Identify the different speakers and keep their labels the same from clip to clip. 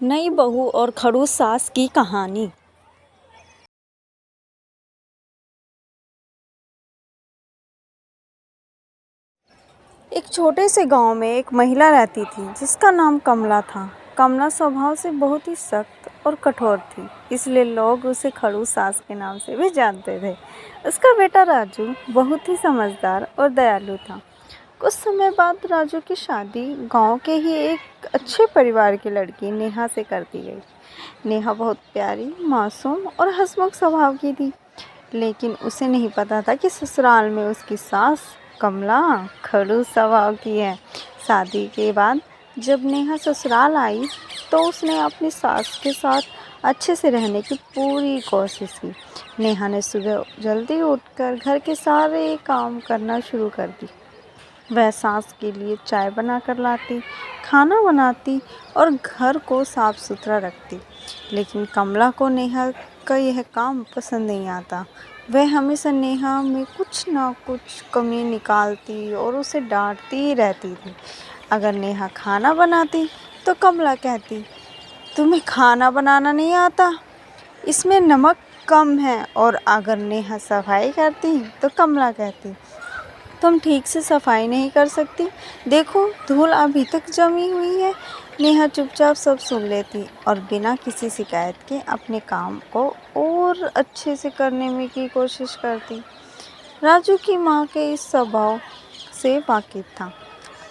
Speaker 1: नई बहू और खड़ूस सास की कहानी। एक छोटे से गांव में एक महिला रहती थी जिसका नाम कमला था। कमला स्वभाव से बहुत ही सख्त और कठोर थी, इसलिए लोग उसे खड़ूस सास के नाम से भी जानते थे। उसका बेटा राजू बहुत ही समझदार और दयालु था। कुछ समय बाद राजू की शादी गांव के ही एक अच्छे परिवार की लड़की नेहा से कर दी गई। नेहा बहुत प्यारी, मासूम और हंसमुख स्वभाव की थी, लेकिन उसे नहीं पता था कि ससुराल में उसकी सास कमला खड़ूस स्वभाव की है। शादी के बाद जब नेहा ससुराल आई तो उसने अपनी सास के साथ अच्छे से रहने की पूरी कोशिश की। नेहा ने सुबह जल्दी उठकर घर के सारे काम करना शुरू कर दी। वह सास के लिए चाय बनाकर लाती, खाना बनाती और घर को साफ सुथरा रखती। लेकिन कमला को नेहा का यह काम पसंद नहीं आता। वह हमेशा नेहा में कुछ ना कुछ कमी निकालती और उसे डांटती ही रहती थी। अगर नेहा खाना बनाती तो कमला कहती, तुम्हें खाना बनाना नहीं आता, इसमें नमक कम है। और अगर नेहा सफाई करती तो कमला कहती, तुम ठीक से सफाई नहीं कर सकती, देखो धूल अभी तक जमी हुई है। नेहा चुपचाप सब सुन लेती और बिना किसी शिकायत के अपने काम को और अच्छे से करने में की कोशिश करती। राजू की माँ के इस स्वभाव से वाकिफ था,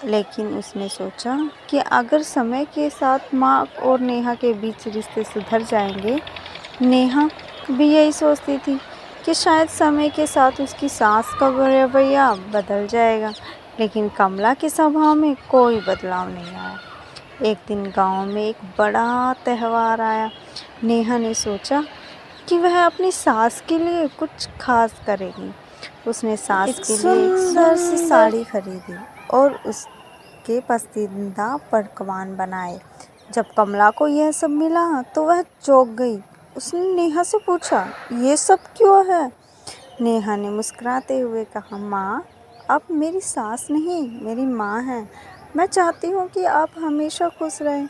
Speaker 1: लेकिन उसने सोचा कि अगर समय के साथ माँ और नेहा के बीच रिश्ते सुधर जाएंगे। नेहा भी यही सोचती थी कि शायद समय के साथ उसकी सास का रवैया बदल जाएगा, लेकिन कमला के स्वभाव में कोई बदलाव नहीं आया। एक दिन गांव में एक बड़ा त्यौहार आया। नेहा ने सोचा कि वह अपनी सास के लिए कुछ खास करेगी। उसने सास के लिए एक सुंदर सी साड़ी खरीदी और उसके पसंदीदा पकवान बनाए। जब कमला को यह सब मिला तो वह चौंक गई। उसने नेहा से पूछा, ये सब क्यों है? नेहा ने मुस्कुराते हुए कहा, माँ, आप मेरी सास नहीं, मेरी माँ हैं। मैं चाहती हूँ कि आप हमेशा खुश रहें।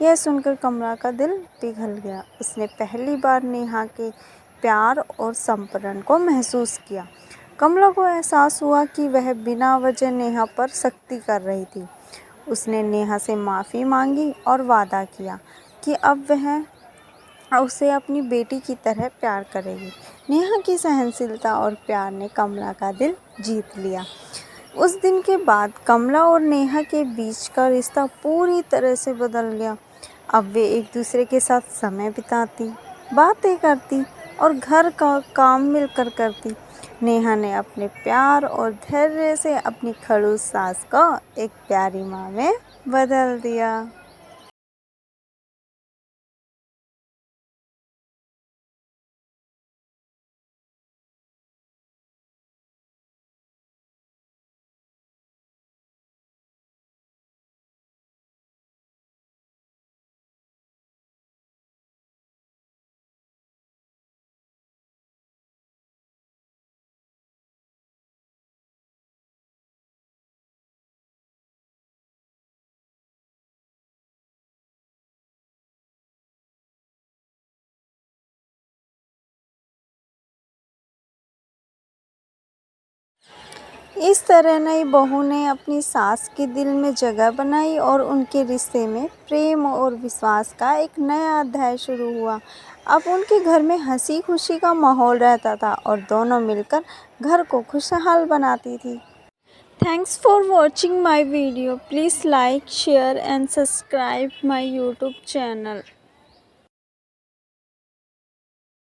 Speaker 1: यह सुनकर कमला का दिल पिघल गया। उसने पहली बार नेहा के प्यार और समर्पण को महसूस किया। कमला को एहसास हुआ कि वह बिना वजह नेहा पर सख्ती कर रही थी। उसने नेहा से माफ़ी मांगी और वादा किया कि अब वह उसे अपनी बेटी की तरह प्यार करेगी। नेहा की सहनशीलता और प्यार ने कमला का दिल जीत लिया। उस दिन के बाद कमला और नेहा के बीच का रिश्ता पूरी तरह से बदल गया। अब वे एक दूसरे के साथ समय बिताती, बातें करती और घर का काम मिलकर करती। नेहा ने अपने प्यार और धैर्य से अपनी खड़ूस सास को एक प्यारी माँ में बदल दिया। इस तरह नई बहू ने अपनी सास के दिल में जगह बनाई और उनके रिश्ते में प्रेम और विश्वास का एक नया अध्याय शुरू हुआ। अब उनके घर में हंसी खुशी का माहौल रहता था और दोनों मिलकर घर को खुशहाल बनाती थी। Thanks for watching my video. Please like, share and subscribe my YouTube channel.